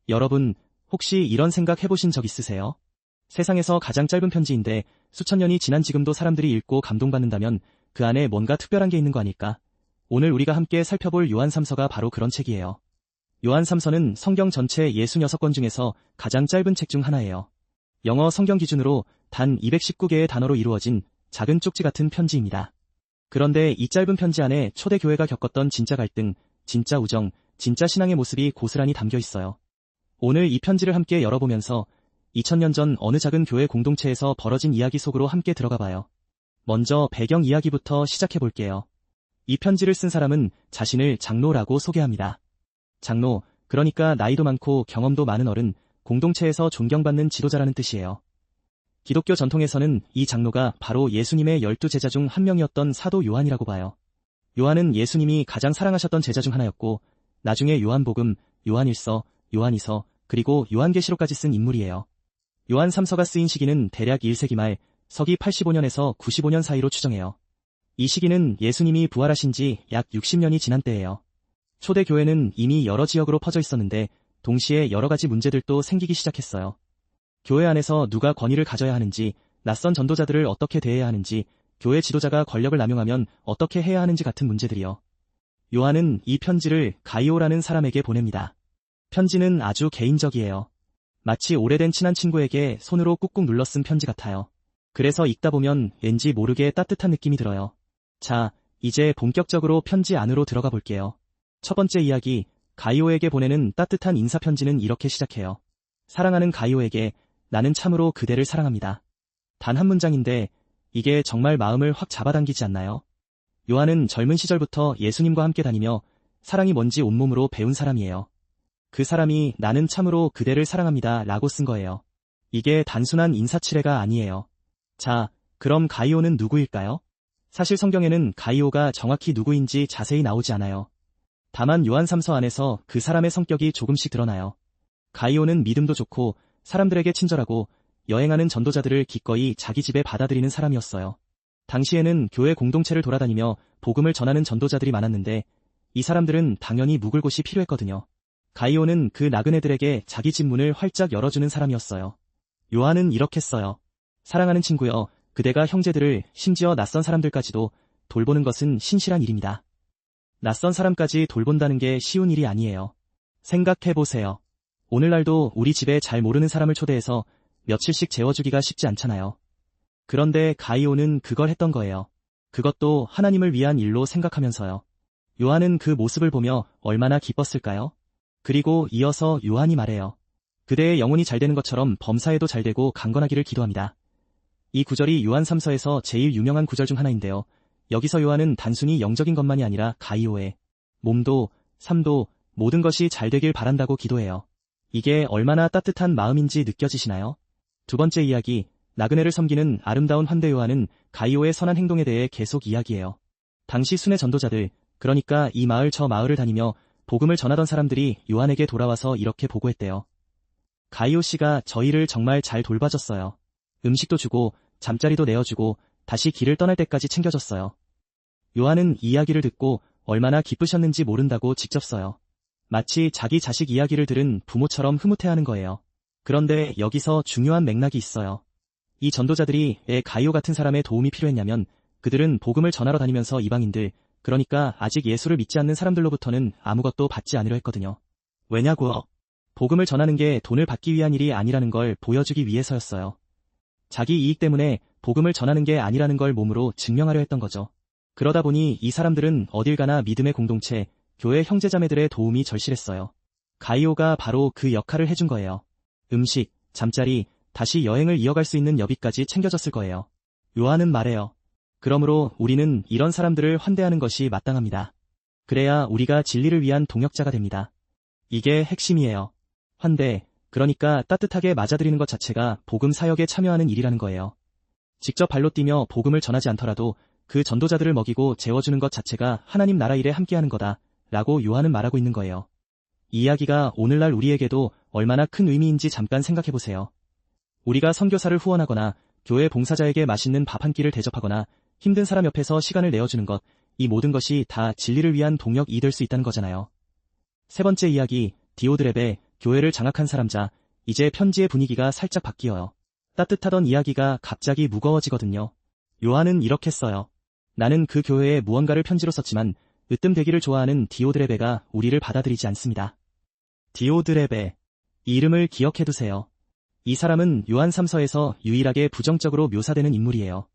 여러분, 혹시 이런 생각 해보신 적 있으세요? 세상에서 가장 짧은 편지인데 수천 년이 지난 지금도 사람들이 읽고 감동받는다면 그 안에 뭔가 특별한 게 있는 거 아닐까? 오늘 우리가 함께 살펴볼 요한 3서가 바로 그런 책이에요. 요한 3서는 성경 전체 66권 중에서 가장 짧은 책 중 하나예요. 영어 성경 기준으로 단 219개의 단어로 이루어진 작은 쪽지 같은 편지입니다. 그런데 이 짧은 편지 안에 초대교회가 겪었던 진짜 갈등, 진짜 우정, 진짜 신앙의 모습이 고스란히 담겨 있어요. 오늘 이 편지를 함께 열어보면서 2000년 전 어느 작은 교회 공동체에서 벌어진 이야기 속으로 함께 들어가 봐요. 먼저 배경 이야기부터 시작해 볼게요. 이 편지를 쓴 사람은 자신을 장로라고 소개합니다. 장로, 그러니까 나이도 많고 경험도 많은 어른, 공동체에서 존경받는 지도자라는 뜻이에요. 기독교 전통에서는 이 장로가 바로 예수님의 12제자 중 한 명이었던 사도 요한이라고 봐요. 요한은 예수님이 가장 사랑하셨던 제자 중 하나였고 나중에 요한복음, 요한일서, 요한이서, 그리고 요한계시록까지 쓴 인물이에요. 요한 3서가 쓰인 시기는 대략 1세기 말, 서기 85년에서 95년 사이로 추정해요. 이 시기는 예수님이 부활하신 지 약 60년이 지난 때예요. 초대교회는 이미 여러 지역으로 퍼져 있었는데 동시에 여러 가지 문제들도 생기기 시작했어요. 교회 안에서 누가 권위를 가져야 하는지, 낯선 전도자들을 어떻게 대해야 하는지, 교회 지도자가 권력을 남용하면 어떻게 해야 하는지 같은 문제들이요. 요한은 이 편지를 가이오라는 사람에게 보냅니다. 편지는 아주 개인적이에요. 마치 오래된 친한 친구에게 손으로 꾹꾹 눌러 쓴 편지 같아요. 그래서 읽다 보면 왠지 모르게 따뜻한 느낌이 들어요. 자, 이제 본격적으로 편지 안으로 들어가 볼게요. 첫 번째 이야기, 가이오에게 보내는 따뜻한 인사편지는 이렇게 시작해요. 사랑하는 가이오에게 나는 참으로 그대를 사랑합니다. 단 한 문장인데 이게 정말 마음을 확 잡아당기지 않나요? 요한은 젊은 시절부터 예수님과 함께 다니며 사랑이 뭔지 온몸으로 배운 사람이에요. 그 사람이 나는 참으로 그대를 사랑합니다 라고 쓴 거예요. 이게 단순한 인사치레가 아니에요. 자, 그럼 가이오는 누구일까요? 사실 성경에는 가이오가 정확히 누구인지 자세히 나오지 않아요. 다만 요한 3서 안에서 그 사람의 성격이 조금씩 드러나요. 가이오는 믿음도 좋고 사람들에게 친절하고 여행하는 전도자들을 기꺼이 자기 집에 받아들이는 사람이었어요. 당시에는 교회 공동체를 돌아다니며 복음을 전하는 전도자들이 많았는데 이 사람들은 당연히 묵을 곳이 필요했거든요. 가이오는 그 나그네들에게 자기 집 문을 활짝 열어주는 사람이었어요. 요한은 이렇게 써요. 사랑하는 친구여, 그대가 형제들을 심지어 낯선 사람들까지도 돌보는 것은 신실한 일입니다. 낯선 사람까지 돌본다는 게 쉬운 일이 아니에요. 생각해보세요. 오늘날도 우리 집에 잘 모르는 사람을 초대해서 며칠씩 재워주기가 쉽지 않잖아요. 그런데 가이오는 그걸 했던 거예요. 그것도 하나님을 위한 일로 생각하면서요. 요한은 그 모습을 보며 얼마나 기뻤을까요? 그리고 이어서 요한이 말해요. 그대의 영혼이 잘 되는 것처럼 범사에도 잘 되고 강건하기를 기도합니다. 이 구절이 요한 3서에서 제일 유명한 구절 중 하나인데요. 여기서 요한은 단순히 영적인 것만이 아니라 가이오의 몸도, 삶도, 모든 것이 잘 되길 바란다고 기도해요. 이게 얼마나 따뜻한 마음인지 느껴지시나요? 두 번째 이야기, 나그네를 섬기는 아름다운 환대 요한은 가이오의 선한 행동에 대해 계속 이야기해요. 당시 순회 전도자들, 그러니까 이 마을 저 마을을 다니며 복음을 전하던 사람들이 요한에게 돌아와서 이렇게 보고했대요. 가이오 씨가 저희를 정말 잘 돌봐줬어요. 음식도 주고 잠자리도 내어주고 다시 길을 떠날 때까지 챙겨줬어요. 요한은 이 이야기를 듣고 얼마나 기쁘셨는지 모른다고 직접 써요. 마치 자기 자식 이야기를 들은 부모처럼 흐뭇해하는 거예요. 그런데 여기서 중요한 맥락이 있어요. 이 전도자들이 왜 가이오 같은 사람의 도움이 필요했냐면 그들은 복음을 전하러 다니면서 이방인들, 그러니까 아직 예수를 믿지 않는 사람들로부터는 아무것도 받지 않으려 했거든요. 왜냐고요? 복음을 전하는 게 돈을 받기 위한 일이 아니라는 걸 보여주기 위해서였어요. 자기 이익 때문에 복음을 전하는 게 아니라는 걸 몸으로 증명하려 했던 거죠. 그러다 보니 이 사람들은 어딜 가나 믿음의 공동체, 교회 형제자매들의 도움이 절실했어요. 가이오가 바로 그 역할을 해준 거예요. 음식, 잠자리, 다시 여행을 이어갈 수 있는 여비까지 챙겨줬을 거예요. 요한은 말해요. 그러므로 우리는 이런 사람들을 환대하는 것이 마땅합니다. 그래야 우리가 진리를 위한 동역자가 됩니다. 이게 핵심이에요. 환대, 그러니까 따뜻하게 맞아들이는 것 자체가 복음 사역에 참여하는 일이라는 거예요. 직접 발로 뛰며 복음을 전하지 않더라도 그 전도자들을 먹이고 재워주는 것 자체가 하나님 나라 일에 함께하는 거다 라고 요한은 말하고 있는 거예요. 이 이야기가 오늘날 우리에게도 얼마나 큰 의미인지 잠깐 생각해보세요. 우리가 선교사를 후원하거나 교회 봉사자에게 맛있는 밥 한 끼를 대접하거나 힘든 사람 옆에서 시간을 내어주는 것, 이 모든 것이 다 진리를 위한 동역이 될 수 있다는 거잖아요. 세 번째 이야기, 디오드렙의 교회를 장악한 사람자, 이제 편지의 분위기가 살짝 바뀌어요. 따뜻하던 이야기가 갑자기 무거워지거든요. 요한은 이렇게 써요. 나는 그 교회에 무언가를 편지로 썼지만 으뜸되기를 좋아하는 디오드레베가 우리를 받아들이지 않습니다. 디오드레베. 이 이름을 기억해두세요. 이 사람은 요한 3서에서 유일하게 부정적으로 묘사되는 인물이에요.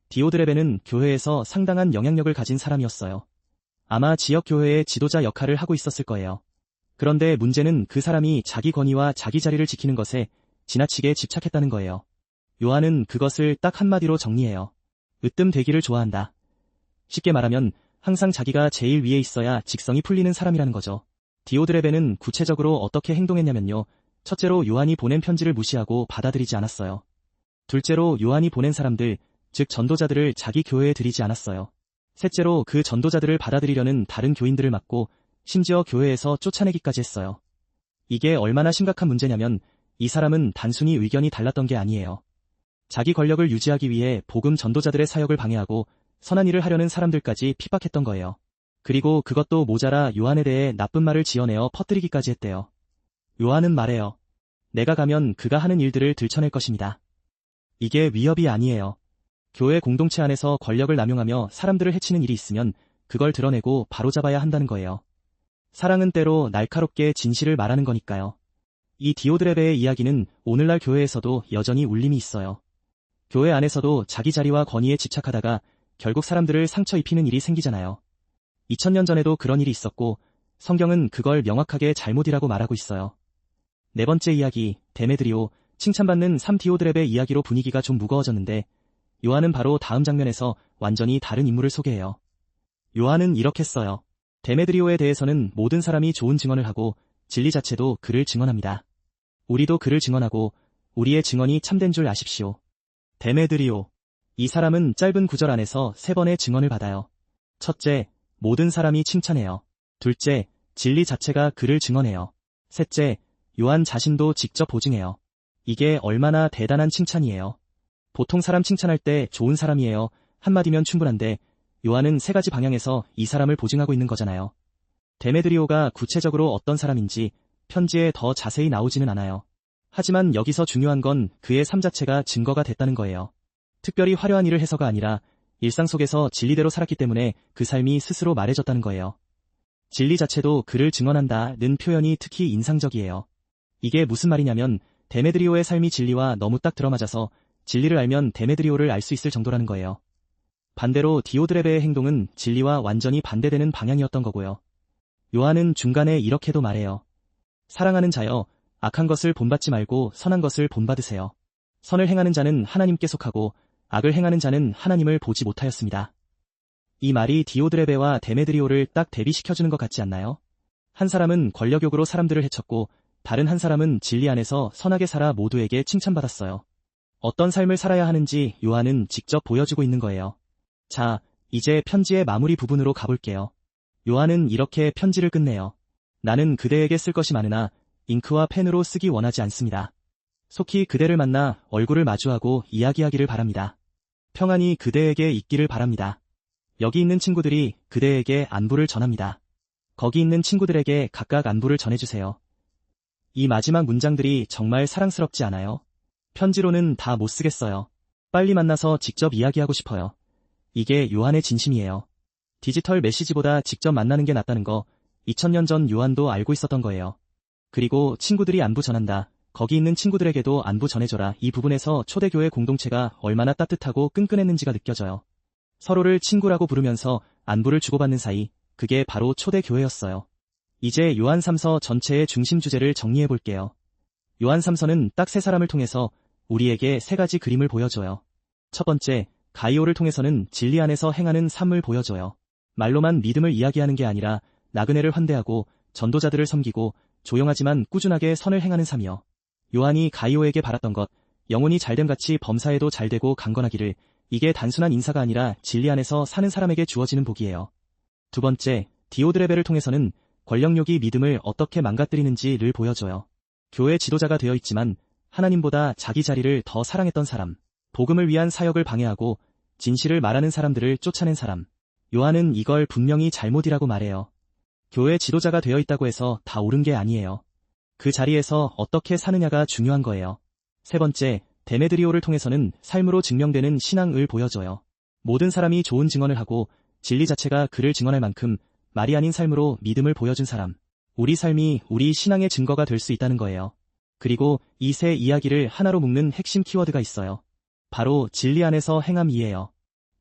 디오드레베는 교회에서 상당한 영향력을 가진 사람이었어요. 아마 지역 교회의 지도자 역할을 하고 있었을 거예요. 그런데 문제는 그 사람이 자기 권위와 자기 자리를 지키는 것에 지나치게 집착했다는 거예요. 요한은 그것을 딱 한마디로 정리해요. 으뜸되기를 좋아한다. 쉽게 말하면 항상 자기가 제일 위에 있어야 직성이 풀리는 사람이라는 거죠. 디오드레베는 구체적으로 어떻게 행동했냐면요. 첫째로 요한이 보낸 편지를 무시하고 받아들이지 않았어요. 둘째로 요한이 보낸 사람들, 즉 전도자들을 자기 교회에 들이지 않았어요. 셋째로 그 전도자들을 받아들이려는 다른 교인들을 막고 심지어 교회에서 쫓아내기까지 했어요. 이게 얼마나 심각한 문제냐면 이 사람은 단순히 의견이 달랐던 게 아니에요. 자기 권력을 유지하기 위해 복음 전도자들의 사역을 방해하고 선한 일을 하려는 사람들까지 핍박했던 거예요. 그리고 그것도 모자라 요한에 대해 나쁜 말을 지어내어 퍼뜨리기까지 했대요. 요한은 말해요. 내가 가면 그가 하는 일들을 들춰낼 것입니다. 이게 위협이 아니에요. 교회 공동체 안에서 권력을 남용하며 사람들을 해치는 일이 있으면 그걸 드러내고 바로잡아야 한다는 거예요. 사랑은 때로 날카롭게 진실을 말하는 거니까요. 이 디오드레베의 이야기는 오늘날 교회에서도 여전히 울림이 있어요. 교회 안에서도 자기 자리와 권위에 집착하다가 결국 사람들을 상처 입히는 일이 생기잖아요. 2000년 전에도 그런 일이 있었고 성경은 그걸 명확하게 잘못이라고 말하고 있어요. 네 번째 이야기, 데메드리오, 칭찬받는 3디오드레베 이야기로 분위기가 좀 무거워졌는데 요한은 바로 다음 장면에서 완전히 다른 인물을 소개해요. 요한은 이렇게 써요. 데메드리오에 대해서는 모든 사람이 좋은 증언을 하고 진리 자체도 그를 증언합니다. 우리도 그를 증언하고 우리의 증언이 참된 줄 아십시오. 데메드리오. 이 사람은 짧은 구절 안에서 3번의 증언을 받아요. 첫째, 모든 사람이 칭찬해요. 둘째, 진리 자체가 그를 증언해요. 셋째, 요한 자신도 직접 보증해요. 이게 얼마나 대단한 칭찬이에요. 보통 사람 칭찬할 때 좋은 사람이에요. 한마디면 충분한데 요한은 3가지 방향에서 이 사람을 보증하고 있는 거잖아요. 데메드리오가 구체적으로 어떤 사람인지 편지에 더 자세히 나오지는 않아요. 하지만 여기서 중요한 건 그의 삶 자체가 증거가 됐다는 거예요. 특별히 화려한 일을 해서가 아니라 일상 속에서 진리대로 살았기 때문에 그 삶이 스스로 말해졌다는 거예요. 진리 자체도 그를 증언한다는 표현이 특히 인상적이에요. 이게 무슨 말이냐면 데메드리오의 삶이 진리와 너무 딱 들어맞아서 진리를 알면 데메드리오를 알 수 있을 정도라는 거예요. 반대로 디오드레베의 행동은 진리와 완전히 반대되는 방향이었던 거고요. 요한은 중간에 이렇게도 말해요. 사랑하는 자여, 악한 것을 본받지 말고 선한 것을 본받으세요. 선을 행하는 자는 하나님께 속하고 악을 행하는 자는 하나님을 보지 못하였습니다. 이 말이 디오드레베와 데메드리오를 딱 대비시켜주는 것 같지 않나요? 한 사람은 권력욕으로 사람들을 해쳤고 다른 한 사람은 진리 안에서 선하게 살아 모두에게 칭찬받았어요. 어떤 삶을 살아야 하는지 요한은 직접 보여주고 있는 거예요. 자, 이제 편지의 마무리 부분으로 가볼게요. 요한은 이렇게 편지를 끝내요. 나는 그대에게 쓸 것이 많으나 잉크와 펜으로 쓰기 원하지 않습니다. 속히 그대를 만나 얼굴을 마주하고 이야기하기를 바랍니다. 평안이 그대에게 있기를 바랍니다. 여기 있는 친구들이 그대에게 안부를 전합니다. 거기 있는 친구들에게 각각 안부를 전해주세요. 이 마지막 문장들이 정말 사랑스럽지 않아요? 편지로는 다 못 쓰겠어요. 빨리 만나서 직접 이야기하고 싶어요. 이게 요한의 진심이에요. 디지털 메시지보다 직접 만나는 게 낫다는 거 2000년 전 요한도 알고 있었던 거예요. 그리고 친구들이 안부 전한다. 거기 있는 친구들에게도 안부 전해줘라. 이 부분에서 초대교회 공동체가 얼마나 따뜻하고 끈끈했는지가 느껴져요. 서로를 친구라고 부르면서 안부를 주고받는 사이, 그게 바로 초대교회였어요. 이제 요한 3서 전체의 중심 주제를 정리해 볼게요. 요한 3서는 딱 3사람을 통해서 우리에게 3가지 그림을 보여줘요. 첫 번째, 가이오를 통해서는 진리 안에서 행하는 삶을 보여줘요. 말로만 믿음을 이야기하는 게 아니라 나그네를 환대하고 전도자들을 섬기고 조용하지만 꾸준하게 선을 행하는 삶이요. 요한이 가이오에게 바랐던 것, 영혼이 잘됨같이 범사에도 잘되고 강건하기를, 이게 단순한 인사가 아니라 진리 안에서 사는 사람에게 주어지는 복이에요. 두 번째, 디오드레베를 통해서는 권력욕이 믿음을 어떻게 망가뜨리는지를 보여줘요. 교회 지도자가 되어 있지만 하나님보다 자기 자리를 더 사랑했던 사람, 복음을 위한 사역을 방해하고 진실을 말하는 사람들을 쫓아낸 사람. 요한은 이걸 분명히 잘못이라고 말해요. 교회 지도자가 되어 있다고 해서 다 옳은 게 아니에요. 그 자리에서 어떻게 사느냐가 중요한 거예요. 세 번째, 데메드리오를 통해서는 삶으로 증명되는 신앙을 보여줘요. 모든 사람이 좋은 증언을 하고 진리 자체가 그를 증언할 만큼 말이 아닌 삶으로 믿음을 보여준 사람. 우리 삶이 우리 신앙의 증거가 될 수 있다는 거예요. 그리고 이 세 이야기를 하나로 묶는 핵심 키워드가 있어요. 바로 진리 안에서 행함이에요.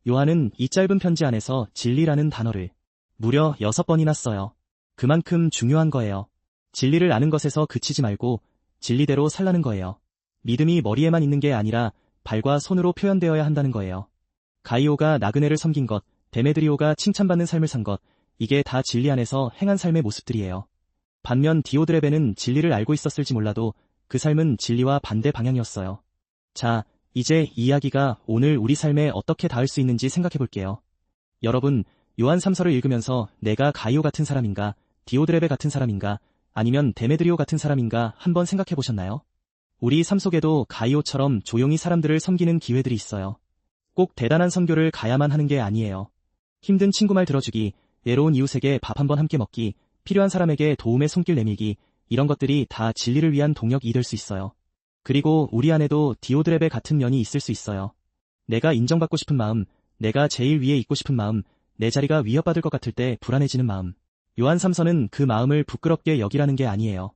요한은 이 짧은 편지 안에서 진리라는 단어를 무려 6번이나 써요. 그만큼 중요한 거예요. 진리를 아는 것에서 그치지 말고 진리대로 살라는 거예요. 믿음이 머리에만 있는 게 아니라 발과 손으로 표현되어야 한다는 거예요. 가이오가 나그네를 섬긴 것, 데메드리오가 칭찬받는 삶을 산 것, 이게 다 진리 안에서 행한 삶의 모습들이에요. 반면 디오드레베는 진리를 알고 있었을지 몰라도 그 삶은 진리와 반대 방향이었어요. 자, 이제 이 이야기가 오늘 우리 삶에 어떻게 닿을 수 있는지 생각해 볼게요. 여러분, 요한 3서를 읽으면서 내가 가이오 같은 사람인가, 디오드레베 같은 사람인가, 아니면 데메드리오 같은 사람인가 한번 생각해 보셨나요? 우리 삶 속에도 가이오처럼 조용히 사람들을 섬기는 기회들이 있어요. 꼭 대단한 선교를 가야만 하는 게 아니에요. 힘든 친구 말 들어주기, 외로운 이웃에게 밥 한번 함께 먹기, 필요한 사람에게 도움의 손길 내밀기, 이런 것들이 다 진리를 위한 동력이 될 수 있어요. 그리고 우리 안에도 디오드레베 같은 면이 있을 수 있어요. 내가 인정받고 싶은 마음, 내가 제일 위에 있고 싶은 마음, 내 자리가 위협받을 것 같을 때 불안해지는 마음. 요한 3서는 그 마음을 부끄럽게 여기라는 게 아니에요.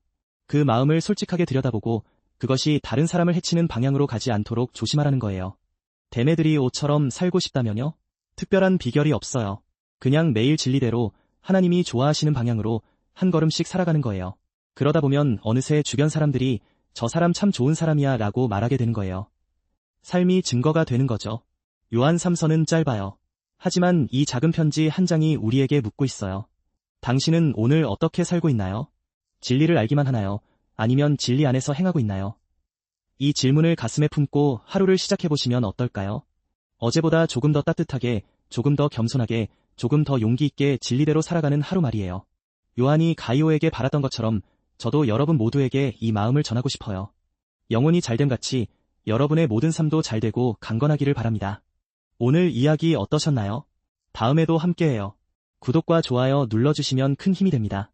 그 마음을 솔직하게 들여다보고 그것이 다른 사람을 해치는 방향으로 가지 않도록 조심하라는 거예요. 데메드리오처럼 살고 싶다면요? 특별한 비결이 없어요. 그냥 매일 진리대로 하나님이 좋아하시는 방향으로 한 걸음씩 살아가는 거예요. 그러다 보면 어느새 주변 사람들이 저 사람 참 좋은 사람이야 라고 말하게 되는 거예요. 삶이 증거가 되는 거죠. 요한 3서는 짧아요. 하지만 이 작은 편지 한 장이 우리에게 묻고 있어요. 당신은 오늘 어떻게 살고 있나요? 진리를 알기만 하나요? 아니면 진리 안에서 행하고 있나요? 이 질문을 가슴에 품고 하루를 시작해보시면 어떨까요? 어제보다 조금 더 따뜻하게, 조금 더 겸손하게, 조금 더 용기 있게 진리대로 살아가는 하루 말이에요. 요한이 가이오에게 바랐던 것처럼 저도 여러분 모두에게 이 마음을 전하고 싶어요. 영혼이 잘됨 같이 여러분의 모든 삶도 잘되고 강건하기를 바랍니다. 오늘 이야기 어떠셨나요? 다음에도 함께해요. 구독과 좋아요 눌러주시면 큰 힘이 됩니다.